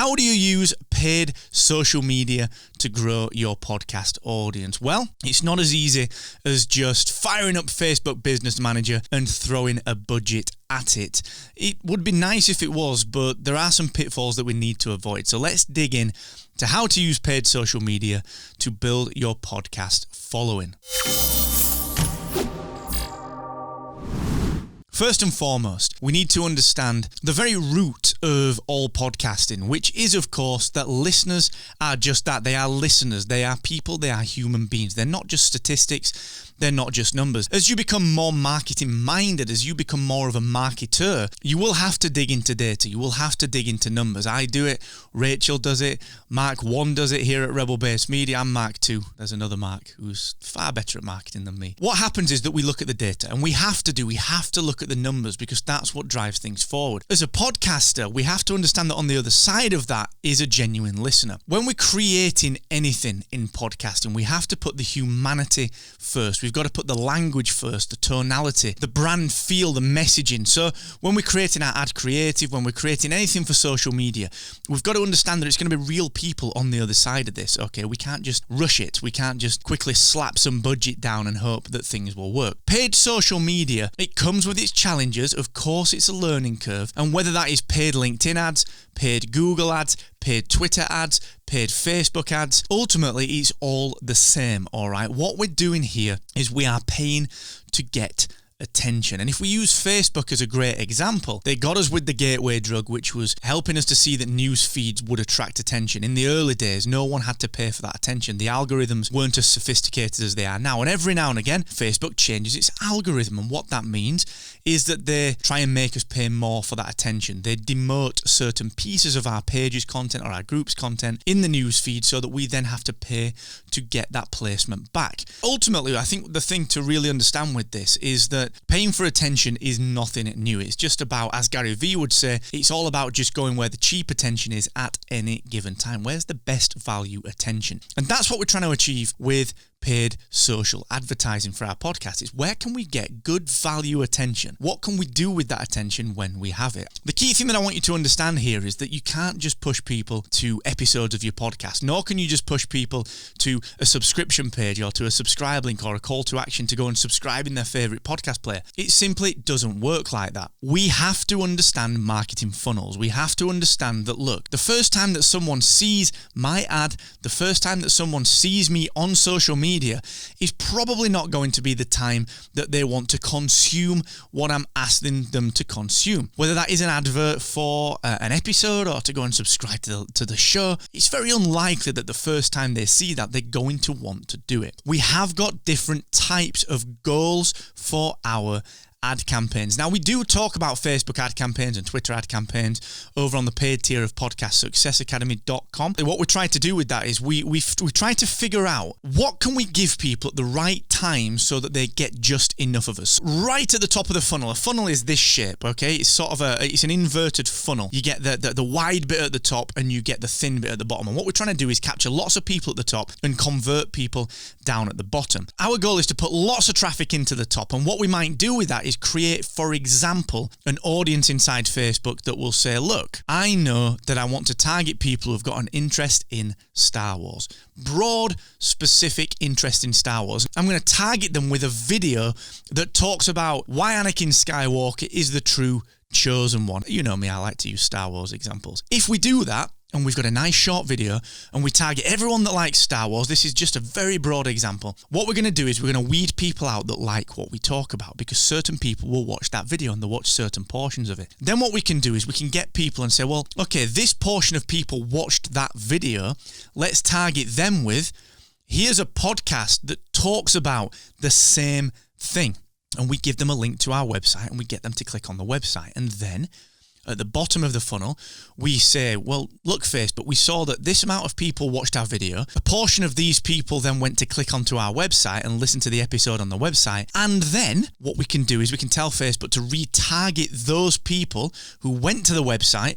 how do you use paid social media to grow your podcast audience? Well, it's not as easy as just firing up Facebook Business Manager and throwing a budget at it. It would be nice if it was, but there are some pitfalls that we need to avoid. So let's dig in to how to use paid social media to build your podcast following. First and foremost, we need to understand the very root of all podcasting, which is, of course, that listeners are just that. They are listeners. They are people. They are human beings. They're not just statistics. They're not just numbers. As you become more marketing minded, as you become more of a marketer, you will have to dig into data. You will have to dig into numbers. I do it. Rachel does it. Mark 1 does it here at Rebel Base Media. I'm Mark 2. There's another Mark who's far better at marketing than me. What happens is that we look at the data, and we have to look at the numbers, because that's what drives things forward. As a podcaster, we have to understand that on the other side of that is a genuine listener. When we're creating anything in podcasting, we have to put the humanity first. We've got to put the language first, the tonality, the brand feel, the messaging. So when we're creating our ad creative, when we're creating anything for social media, we've got to understand that it's going to be real people on the other side of this. Okay, we can't just rush it. We can't just quickly slap some budget down and hope that things will work. Paid social media, it comes with its challenges. Of course, it's a learning curve. And whether that is paid LinkedIn ads, paid Google ads, paid Twitter ads, paid Facebook ads, ultimately it's all the same, all right? What we're doing here is we are paying to get attention. And if we use Facebook as a great example, they got us with the gateway drug, which was helping us to see that news feeds would attract attention. In the early days, no one had to pay for that attention. The algorithms weren't as sophisticated as they are now. And every now and again, Facebook changes its algorithm. And what that means is that they try and make us pay more for that attention. They demote certain pieces of our page's content or our group's content in the news feed so that we then have to pay to get that placement back. Ultimately, I think the thing to really understand with this is that paying for attention is nothing new. It's just about, as Gary Vee would say, it's all about just going where the cheap attention is at any given time. Where's the best value attention? And that's what we're trying to achieve with paid social advertising for our podcast. Is where can we get good value attention? What can we do with that attention when we have it? The key thing that I want you to understand here is that you can't just push people to episodes of your podcast, nor can you just push people to a subscription page or to a subscribe link or a call to action to go and subscribe in their favorite podcast player. It simply doesn't work like that. We have to understand marketing funnels. We have to understand that, look, the first time that someone sees my ad, the first time that someone sees me on social media is probably not going to be the time that they want to consume what I'm asking them to consume. Whether that is an advert for an episode or to go and subscribe to the show, it's very unlikely that the first time they see that, they're going to want to do it. We have got different types of goals for our ad campaigns. Now, we do talk about Facebook ad campaigns and Twitter ad campaigns over on the paid tier of podcastsuccessacademy.com. And what we try to do with that is we try to figure out what can we give people at the right time so that they get just enough of us. Right at the top of the funnel. A funnel is this shape, okay? It's sort of it's an inverted funnel. You get the wide bit at the top and you get the thin bit at the bottom. And what we're trying to do is capture lots of people at the top and convert people down at the bottom. Our goal is to put lots of traffic into the top. And what we might do with that is create, for example, an audience inside Facebook that will say, look, I know that I want to target people who've got an interest in Star Wars. Broad, specific interest in Star Wars. I'm going to target them with a video that talks about why Anakin Skywalker is the true chosen one. You know me, I like to use Star Wars examples. If we do that, and we've got a nice short video, and we target everyone that likes Star Wars, this is just a very broad example. What we're going to do is we're going to weed people out that like what we talk about, because certain people will watch that video and they'll watch certain portions of it. Then what we can do is we can get people and say, well, okay, this portion of people watched that video. Let's target them with, here's a podcast that talks about the same thing. And we give them a link to our website and we get them to click on the website. And then at the bottom of the funnel, we say, well, look, Facebook, we saw that this amount of people watched our video. A portion of these people then went to click onto our website and listen to the episode on the website. And then what we can do is we can tell Facebook to retarget those people who went to the website,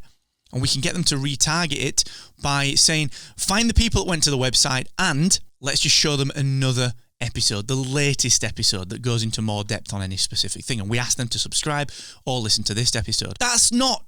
and we can get them to retarget it by saying, find the people that went to the website and let's just show them another episode, the latest episode that goes into more depth on any specific thing. And we ask them to subscribe or listen to this episode. That's not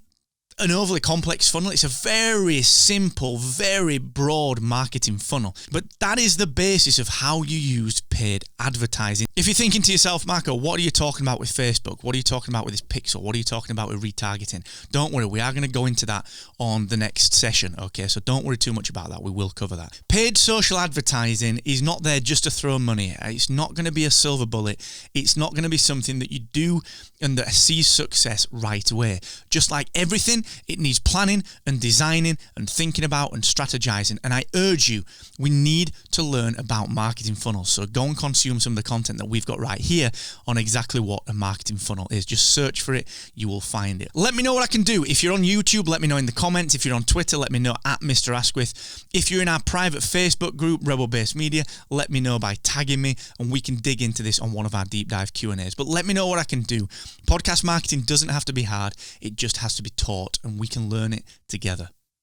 an overly complex funnel. It's a very simple, very broad marketing funnel. But that is the basis of how you use paid advertising. If you're thinking to yourself, Marco, what are you talking about with Facebook? What are you talking about with this pixel? What are you talking about with retargeting? Don't worry, we are going to go into that on the next session, okay? So don't worry too much about that. We will cover that. Paid social advertising is not there just to throw money. It's not going to be a silver bullet. It's not going to be something that you do and that sees success right away. Just like everything, it needs planning and designing and thinking about and strategizing. And I urge you, we need to learn about marketing funnels. So go and consume some of the content that we've got right here on exactly what a marketing funnel is. Just search for it. You will find it. Let me know what I can do. If you're on YouTube, let me know in the comments. If you're on Twitter, let me know at Mr. Asquith. If you're in our private Facebook group, Rebel Based Media, let me know by tagging me and we can dig into this on one of our deep dive Q&As. But let me know what I can do. Podcast marketing doesn't have to be hard. It just has to be taught and we can learn it together.